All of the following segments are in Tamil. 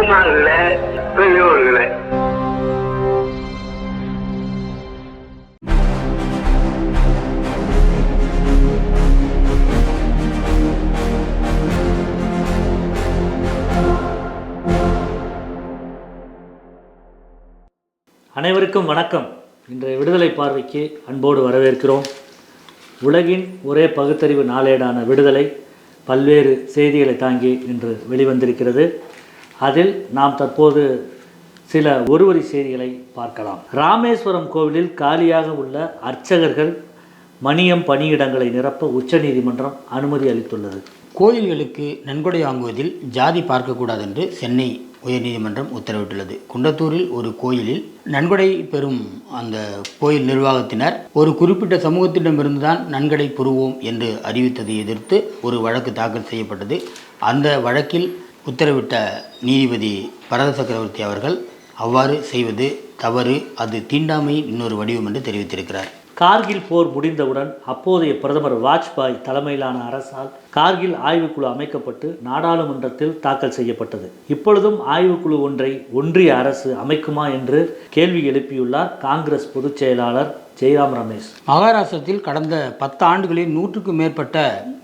பெருமாள்ல பெரியோர்களே, அனைவருக்கும் வணக்கம். இன்றைய விடுதலை பார்வைக்கு அன்போடு வரவேற்கிறோம். உலகின் ஒரே பகுத்தறிவு நாளேடான விடுதலை பல்வேறு செய்திகளை தாங்கி இன்று வெளிவந்திருக்கிறது. அதில் நாம் தற்போது சில ஒருவரி செய்திகளை பார்க்கலாம். ராமேஸ்வரம் கோவிலில் காலியாக உள்ள அர்ச்சகர்கள் மணியம் பணியிடங்களை நிரப்ப உச்சநீதிமன்றம் அனுமதி அளித்துள்ளது. கோயில்களுக்கு நன்கொடை வாங்குவதில் ஜாதி பார்க்கக்கூடாது என்று சென்னை உயர்நீதிமன்றம் உத்தரவிட்டுள்ளது. குண்டத்தூரில் ஒரு கோயிலில் நன்கொடை பெறும் அந்த கோயில் நிர்வாகத்தினர் ஒரு குறிப்பிட்ட சமூகத்திடமிருந்து தான் நன்கொடை பெறுவோம் என்று அறிவித்ததை எதிர்த்து ஒரு வழக்கு தாக்கல் செய்யப்பட்டது. அந்த வழக்கில் உத்தரவிட்ட நீதிபதி பரத சக்கரவர்த்தி அவர்கள் அவ்வாறு செய்வது தவறு, அது தீண்டாமை இன்னொரு வடிவம் என்று தெரிவித்திருக்கிறார். கார்கில் போர் முடிந்தவுடன் அப்போதைய பிரதமர் வாஜ்பாய் தலைமையிலான அரசால் கார்கில் ஆய்வுக்குழு அமைக்கப்பட்டு நாடாளுமன்றத்தில் தாக்கல் செய்யப்பட்டது. இப்பொழுதும் ஆய்வுக்குழு ஒன்றை ஒன்றிய அரசு அமைக்குமா என்று கேள்வி எழுப்பியுள்ளார் காங்கிரஸ் பொதுச் செயலாளர் ஜெய்ராம் ரமேஷ். மகாராஷ்டிரத்தில் கடந்த 10 ஆண்டுகளில் 100க்கும் மேற்பட்ட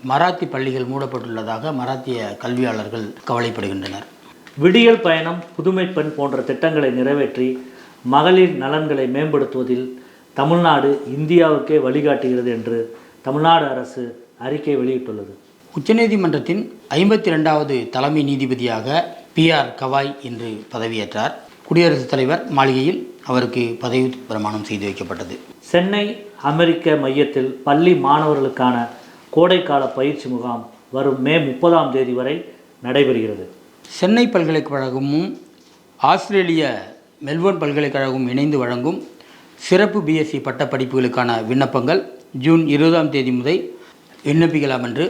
மராத்தி பள்ளிகள் மூடப்பட்டுள்ளதாக மராத்திய கல்வியாளர்கள் கவலைப்படுகின்றனர். விடியல் பயணம், புதுமை பெண் போன்ற திட்டங்களை நிறைவேற்றி மகளிர் நலன்களை மேம்படுத்துவதில் தமிழ்நாடு இந்தியாவுக்கே வழிகாட்டுகிறது என்று தமிழ்நாடு அரசு அறிக்கை வெளியிட்டுள்ளது. உச்சநீதிமன்றத்தின் 52வது தலைமை நீதிபதியாக PR கவாய் இன்று பதவியேற்றார். குடியரசுத் தலைவர் மாளிகையில் அவருக்கு பதவி பிரமாணம் செய்து வைக்கப்பட்டது. சென்னை அமெரிக்க மையத்தில் பள்ளி மாணவர்களுக்கான கோடைக்கால பயிற்சி முகாம் வரும் மே 30ஆம் தேதி வரை நடைபெறுகிறது. சென்னை பல்கலைக்கழகமும் ஆஸ்திரேலிய மெல்போர்ன் பல்கலைக்கழகமும் இணைந்து வழங்கும் சிறப்பு BSc பட்டப்படிப்புகளுக்கான விண்ணப்பங்கள் ஜூன் 20ஆம் தேதி முதல் விண்ணப்பிக்கலாம் என்று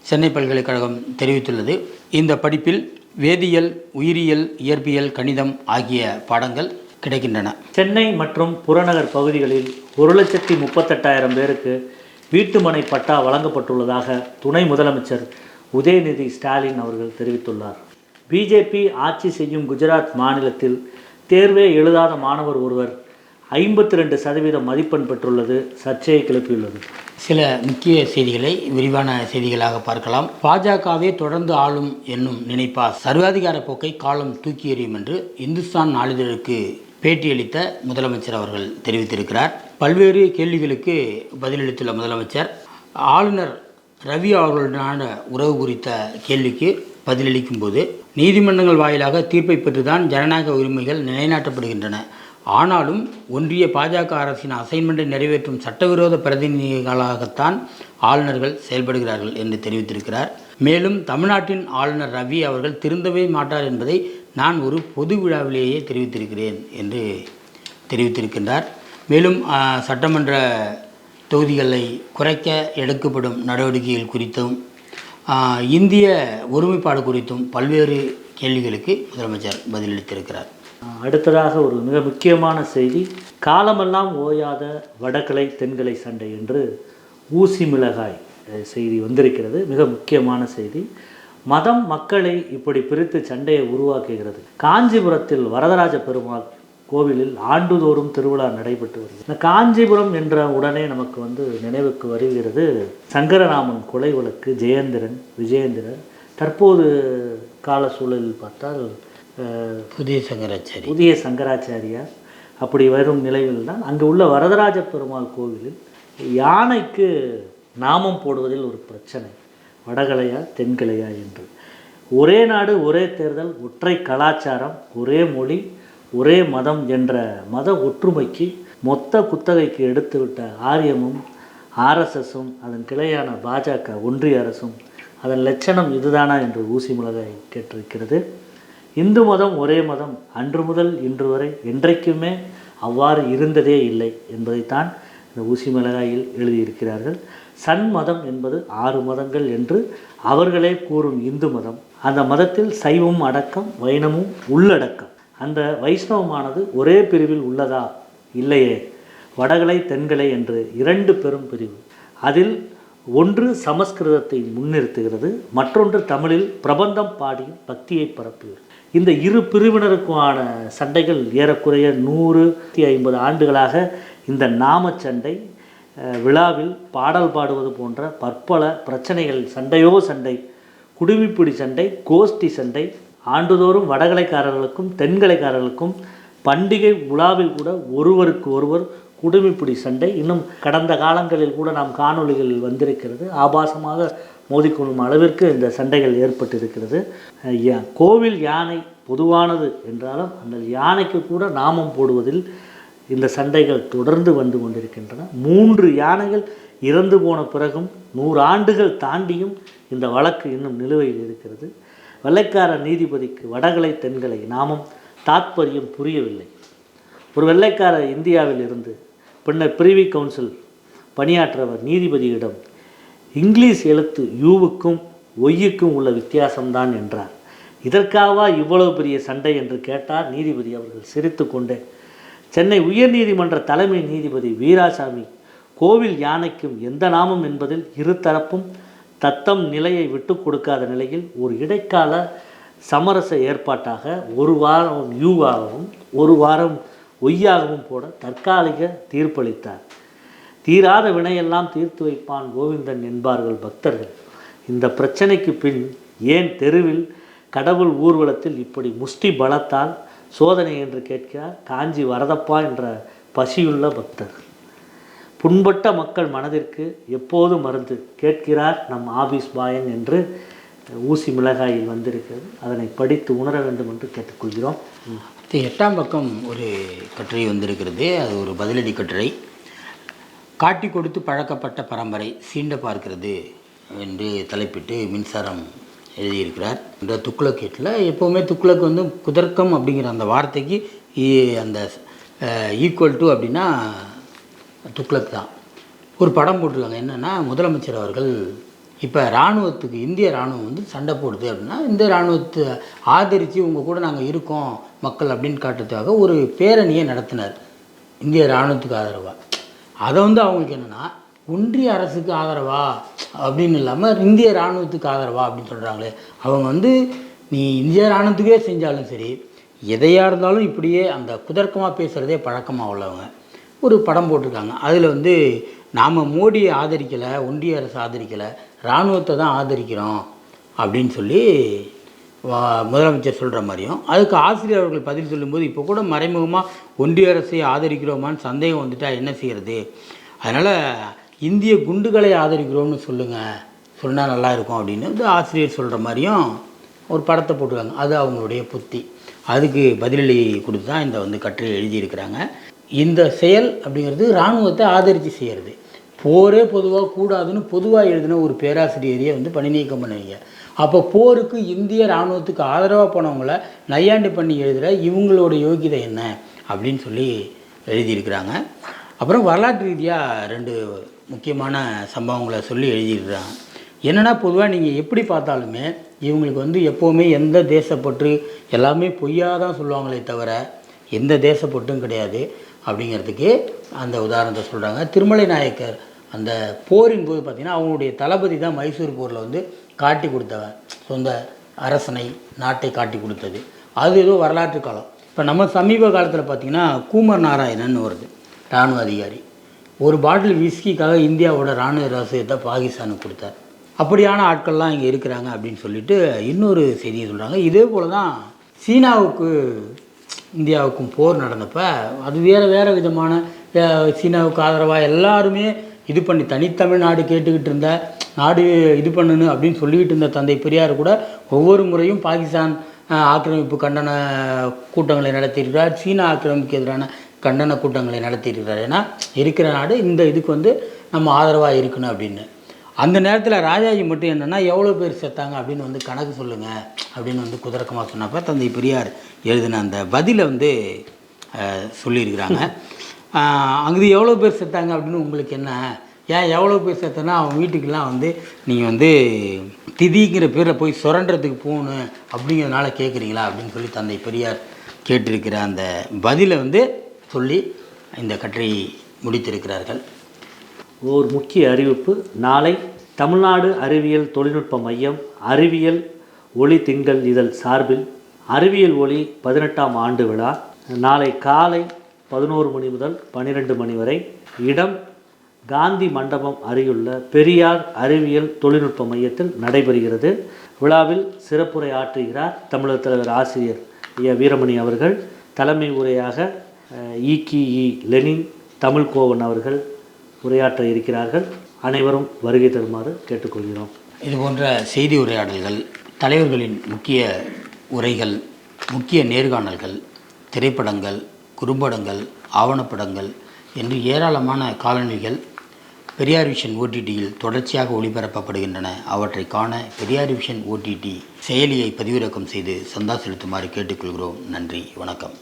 சென்னை பல்கலைக்கழகம் தெரிவித்துள்ளது. இந்த படிப்பில் வேதியியல், உயிரியல், இயற்பியல், கணிதம் ஆகிய பாடங்கள் கிடைக்கின்றன. சென்னை மற்றும் புறநகர் பகுதிகளில் 1,38,000 பேருக்கு வீட்டுமனை பட்டா வழங்கப்பட்டுள்ளதாக துணை முதலமைச்சர் உதயநிதி ஸ்டாலின் அவர்கள் தெரிவித்துள்ளார். பிஜேபி ஆட்சி செய்யும் குஜராத் மாநிலத்தில் தேர்வே எழுதாத மாணவர் ஒருவர் 52% மதிப்பெண் பெற்றுள்ளது சர்ச்சையை கிளப்பியுள்ளது. சில முக்கிய செய்திகளை விரிவான செய்திகளாக பார்க்கலாம். பாஜகவே தொடர்ந்து ஆளும் என்னும் நினைப்பால் சர்வாதிகார போக்கை காலம் தூக்கி எறியும் என்று இந்துஸ்தான் நாளிதழுக்கு பேட்டியளித்த முதலமைச்சர் அவர்கள் தெரிவித்திருக்கிறார். பல்வேறு கேள்விகளுக்கு பதிலளித்துள்ள முதலமைச்சர் ஆளுநர் ரவி அவர்களுடனான உறவு குறித்த கேள்விக்கு பதிலளிக்கும் போது, நீதிமன்றங்கள் வாயிலாக தீர்ப்பை பெற்றுதான் ஜனநாயக உரிமைகள் நிலைநாட்டப்படுகின்றன. ஆனாலும் ஒன்றிய பாஜக அரசின் அசைன்மெண்ட்டை நிறைவேற்றும் சட்டவிரோத பிரதிநிதிகளாகத்தான் ஆளுநர்கள் செயல்படுகிறார்கள் என்று தெரிவித்திருக்கிறார். மேலும் தமிழ்நாட்டின் ஆளுநர் ரவி அவர்கள் திருந்தவே மாட்டார் என்பதை நான் ஒரு பொது விழாவிலேயே தெரிவித்திருக்கிறேன் என்று தெரிவித்திருக்கின்றார். மேலும் சட்டமன்ற தொகுதிகளை குறைக்க எடுக்கப்படும் நடவடிக்கைகள் குறித்தும் இந்திய ஒருமைப்பாடு குறித்தும் பல்வேறு கேள்விகளுக்கு முதலமைச்சர் பதிலளித்திருக்கிறார். அடுத்ததாக ஒரு மிக முக்கியமான செய்தி, காலமெல்லாம் ஓயாத வடகலை தென்கலை சண்டை என்று ஊசி மிளகாய் செய்தி வந்திருக்கிறது. மிக முக்கியமான செய்தி. மதம் மக்களை இப்படி பிரித்து சண்டையை உருவாக்குகிறது. காஞ்சிபுரத்தில் வரதராஜ பெருமாள் கோவிலில் ஆண்டுதோறும் திருவிழா நடைபெற்று வருகிறது. இந்த காஞ்சிபுரம் என்ற உடனே நமக்கு நினைவுக்கு வருகிறது சங்கரராமன் கொலை வழக்கு, ஜெயேந்திரன், விஜயேந்திரன். தற்போது கால சூழலில் பார்த்தால் புதிய சங்கராச்சாரியார். அப்படி வரும் நிலையில் தான் அங்கு உள்ள வரதராஜ பெருமாள் கோவிலில் யானைக்கு நாமம் போடுவதில் ஒரு பிரச்சனை. வடகலையா தென்கலையா என்று. ஒரே நாடு ஒரே தேர்தல், ஒற்றை கலாச்சாரம், ஒரே மொழி, ஒரே மதம் என்ற மத ஒற்றுமைக்கு மொத்த குத்தகைக்கு எடுத்துவிட்ட ஆரியமும் RSSும் அதன் கிளையான பாஜக ஒன்றிய அரசும் அதன் லட்சணம் இதுதானா என்று ஊசி மிளகாய் கேட்டிருக்கிறது. இந்து மதம் ஒரே மதம் அன்று முதல் இன்று வரை என்றைக்குமே அவ்வாறு இருந்ததே இல்லை என்பதைத்தான் இந்த ஊசி மிளகாயில் எழுதியிருக்கிறார்கள். சன் மதம் என்பது 6 மதங்கள் என்று அவர்களே கூறும் இந்து மதம். அந்த மதத்தில் சைவம் அடக்கம், வைணமும் உள்ளடக்கம். அந்த வைஷ்ணவமானது ஒரே பிரிவில் உள்ளதா? இல்லையே. வடகலை தென்கலை என்று 2 பெரும் பிரிவு. அதில் ஒன்று சமஸ்கிருதத்தை முன்னிறுத்துகிறது, மற்றொன்று தமிழில் பிரபந்தம் பாடி பக்தியை பரப்புகிறது. இந்த இரு பிரிவினருக்குமான சண்டைகள் ஏறக்குறைய 150 ஆண்டுகளாக இந்த நாமச்சண்டை, விழாவில் பாடல் பாடுவது போன்ற பற்பல பிரச்சனைகள், சண்டையோ சண்டை, குடுமிப்பிடி சண்டை, கோஷ்டி சண்டை, ஆண்டுதோறும் வடகலைக்காரர்களுக்கும் தென்கலைக்காரர்களுக்கும் பண்டிகை விழாவில் கூட ஒருவருக்கு ஒருவர் குடுமிப்பிடி சண்டை இன்னும் கடந்த காலங்களில் கூட நாம் காணொளிகளில் வந்திருக்கிறது. ஆபாசமாக மோதிக்கொள்ளும் அளவிற்கு இந்த சண்டைகள் ஏற்பட்டிருக்கிறது. கோவில் யானை பொதுவானது என்றாலும் அந்த யானைக்கு கூட நாமம் போடுவதில் இந்த சண்டைகள் தொடர்ந்து வந்து கொண்டிருக்கின்றன. 3 யானைகள் இறந்து போன பிறகும் 100 ஆண்டுகள் தாண்டியும் இந்த வழக்கு இன்னும் நிலுவையில் இருக்கிறது. வெள்ளைக்கார நீதிபதிக்கு வடகலை தென்கலை நாமம் தாத்பரியம் புரியவில்லை. ஒரு வெள்ளைக்கார இந்தியாவில் இருந்து பின்னர் பிரிவி கவுன்சில் பணியாற்றவர் நீதிபதியிடம் இங்கிலீஷ் எழுத்து யூவுக்கும் ஒய்யுக்கும் உள்ள வித்தியாசம்தான் என்றார். இதற்காகவா இவ்வளவு பெரிய சண்டை என்று கேட்டார் நீதிபதி அவர்கள் சிரித்து கொண்டே. சென்னை உயர்நீதிமன்ற தலைமை நீதிபதி வீராசாமி கோவில் யானைக்கும் எந்த நாமம் என்பதில் இருதரப்பும் தத்தம் நிலையை விட்டு கொடுக்காத நிலையில் ஒரு இடைக்கால சமரச ஏற்பாட்டாக 1 வாரம் யூவாகவும் 1 வாரம் ஒய்யாகவும் போட தற்காலிக தீர்ப்பளித்தார். தீராத வினையெல்லாம் தீர்த்து வைப்பான் கோவிந்தன் என்பார்கள் பக்தர்கள். இந்த பிரச்சனைக்கு பின் ஏன் தெருவில் கடவுள் ஊர்வலத்தில் இப்படி முஷ்டி பலத்தால் சோதனை என்று கேட்கிறார் காஞ்சி வரதப்பா என்ற பசியுள்ள பக்தர். புண்பட்ட மக்கள் மனதிற்கு எப்போது மருந்து கேட்கிறார் நம் ஆபீஸ் பாயன் என்று ஊசி மிளகாயில் வந்திருக்கிறது. அதனை படித்து உணர வேண்டும் என்று கேட்டுக்கொள்கிறோம். 8ஆம் பக்கம் ஒரு கட்டுரை வந்திருக்கிறது. அது ஒரு பதிலடி கட்டுரை. காட்டி கொடுத்து பழக்கப்பட்ட பரம்பரை சீண்ட பார்க்கிறது என்று தலைப்பிட்டு மின்சாரம் எழுதியிருக்கிறார். இந்த துக்ளக் கேட்டில் எப்போவுமே துக்ளக் வந்து குதர்க்கம் அப்படிங்கிற அந்த வார்த்தைக்கு அந்த ஈக்குவல் டு அப்படின்னா துக்ளக் தான். ஒரு படம் போட்டிருக்காங்க. என்னென்னா முதலமைச்சர் அவர்கள் இப்போ இராணுவத்துக்கு இந்திய இராணுவம் வந்து சண்டை போடுது அப்படின்னா இந்த இராணுவத்தை ஆதரித்து உங்கள் கூட நாங்கள் இருக்கோம் மக்கள் அப்படின்னு காட்டுறதுக்காக ஒரு பேரணியை நடத்தினார் இந்திய இராணுவத்துக்கு ஆதரவாக. அதை வந்து அவங்களுக்கு என்னென்னா ஒன்றிய அரசுக்கு ஆதரவா அப்படின்னு இல்லாமல் இந்திய இராணுவத்துக்கு ஆதரவா அப்படின்னு சொல்கிறாங்களே. அவங்க வந்து நீ இந்திய இராணுவத்துக்கே செஞ்சாலும் சரி எதையாக இருந்தாலும் இப்படியே அந்த குதர்க்கமாக பேசுகிறதே பழக்கமாக உள்ளவங்க. ஒரு படம் போட்டிருக்காங்க. அதில் வந்து நாம் மோடியை ஆதரிக்கலை, ஒன்றிய அரசு ஆதரிக்கலை, இராணுவத்தை தான் ஆதரிக்கிறோம் அப்படின்னு சொல்லி முதலமைச்சர் சொல்கிற மாதிரியும், அதுக்கு ஆசிரியர் அவர்கள் பதில் சொல்லும்போது இப்போ கூட மறைமுகமாக ஒன்றிய அரசை ஆதரிக்கிறோமான்னு சந்தேகம் வந்துட்டால் என்ன செய்கிறது, அதனால் இந்திய குண்டுகளை ஆதரிக்கிறோம்னு சொல்லுங்கள், சொன்னால் நல்லா இருக்கும் அப்படின்னு வந்து ஆசிரியர் சொல்கிற மாதிரியும் ஒரு படத்தை போட்டுருக்காங்க. அது அவங்களுடைய புத்தி. அதுக்கு பதிலளி கொடுத்து தான் இந்த வந்து கட்டுரை எழுதியிருக்கிறாங்க. இந்த செயல் அப்படிங்கிறது இராணுவத்தை ஆதரித்து செய்கிறது. போரே பொதுவாக கூடாதுன்னு பொதுவாக எழுதின ஒரு பேராசிரியரையே வந்து பணி நீக்கம் பண்ணுவீங்க. அப்போ போருக்கு இந்திய இராணுவத்துக்கு ஆதரவாக போனவங்கள நையாண்டி பண்ணி எழுதுகிற இவங்களோட யோகிதை என்ன அப்படின்னு சொல்லி எழுதியிருக்கிறாங்க. அப்புறம் வரலாற்று ரீதியாக 2 முக்கியமான சம்பவங்களை சொல்லி எழுதியிருக்கிறாங்க. என்னென்னா பொதுவாக நீங்கள் எப்படி பார்த்தாலுமே இவங்களுக்கு வந்து எப்போவுமே எந்த தேசப்பற்று எல்லாமே பொய்யாக தான் சொல்லுவாங்களே தவிர எந்த தேசப்பற்றும் கிடையாது அப்படிங்கிறதுக்கு அந்த உதாரணத்தை சொல்கிறாங்க. திருமலை நாயக்கர் அந்த போரின் போது பார்த்திங்கன்னா அவங்களுடைய தளபதி தான் மைசூர் போரில் வந்து காட்டி கொடுத்தவன், சொந்த அரசனை நாட்டை காட்டி கொடுத்தது. அது ஏதோ வரலாற்று காலம். இப்போ நம்ம சமீப காலத்தில் பார்த்திங்கன்னா கூமர் நாராயணன் வருது இராணுவ அதிகாரி, ஒரு பாட்டில் விஸ்கிக்காக இந்தியாவோட இராணுவ ரகசியத்தை பாகிஸ்தானுக்கு கொடுத்தார். அப்படியான ஆட்கள்லாம் இங்கே இருக்கிறாங்க அப்படின்னு சொல்லிட்டு இன்னொரு செய்தியை சொல்கிறாங்க. இதே போல் தான் சீனாவுக்கு இந்தியாவுக்கும் போர் நடந்தப்போ அது வேறு விதமான சீனாவுக்கு ஆதரவாக எல்லாருமே இது பண்ணி தனித்தமிழ்நாடு கேட்டுக்கிட்டு இருந்த நாடு இது பண்ணுன்னு அப்படின்னு சொல்லிக்கிட்டு இருந்த தந்தை பெரியார் கூட ஒவ்வொரு முறையும் பாகிஸ்தான் ஆக்கிரமிப்பு கண்டன கூட்டங்களை நடத்தியிருக்கிறார், சீனா ஆக்கிரமிப்புக்கு எதிரான கண்டன கூட்டங்களை நடத்தியிருக்கிறார். ஏன்னா இருக்கிற நாடு இந்த இதுக்கு வந்து நம்ம ஆதரவாக இருக்கணும் அப்படின்னு. அந்த நேரத்தில் ராஜாஜி மட்டும் என்னென்னா எவ்வளோ பேர் செத்தாங்க அப்படின்னு வந்து கணக்கு சொல்லுங்கள் அப்படின்னு வந்து குதர்க்கமாக சொன்னப்போ தந்தை பெரியார் எழுதின அந்த பதிலை வந்து சொல்லியிருக்கிறாங்க. அங்கே எவ்வளோ பேர் செத்தாங்க அப்படின்னு உங்களுக்கு என்ன, ஏன் எவ்வளோ பேர் செத்தனா அவன் வீட்டுக்கெல்லாம் வந்து நீங்கள் வந்து திதிங்கிற பேரில் போய் சுரண்டுறதுக்கு போகணும் அப்படிங்கிறதுனால கேட்குறீங்களா அப்படின்னு சொல்லி தந்தை பெரியார் கேட்டிருக்கிற அந்த பதிலை வந்து சொல்லி இந்த கட்டுரை முடித்திருக்கிறார்கள். ஓர் முக்கிய அறிவிப்பு. நாளை தமிழ்நாடு அறிவியல் தொழில்நுட்ப மையம் அறிவியல் ஒளி திங்கள் இதழ் சார்பில் அறிவியல் ஒளி 18ஆம் ஆண்டு விழா நாளை காலை 11 மணி முதல் 12 மணி வரை. இடம் காந்தி மண்டபம் அருகிலுள்ள பெரியார் அறிவியல் தொழில்நுட்ப மையத்தில் நடைபெறுகிறது. விழாவில் சிறப்புரை ஆற்றுகிறார் தமிழர் தலைவர் ஆசிரியர் ஐயா வீரமணி அவர்கள். தலைமை உரையாக இ லெனின் தமிழ்கோவன் அவர்கள் உரையாற்ற இருக்கிறார்கள். அனைவரும் வருகை தருமாறு கேட்டுக்கொள்கிறோம். இதுபோன்ற செய்தி உரையாடல்கள், தலைவர்களின் முக்கிய உரைகள், முக்கிய நேர்காணல்கள், திரைப்படங்கள், குறும்படங்கள், ஆவணப்படங்கள் என்று ஏராளமான காணொளிகள் பெரியார் விஷன் ஓடிடியில் தொடர்ச்சியாக ஒளிபரப்பப்படுகின்றன. அவற்றை காண பெரியார் விஷன் ஓடிடி செயலியை பதிவிறக்கம் செய்து சந்தா செலுத்துமாறு கேட்டுக்கொள்கிறோம். நன்றி, வணக்கம்.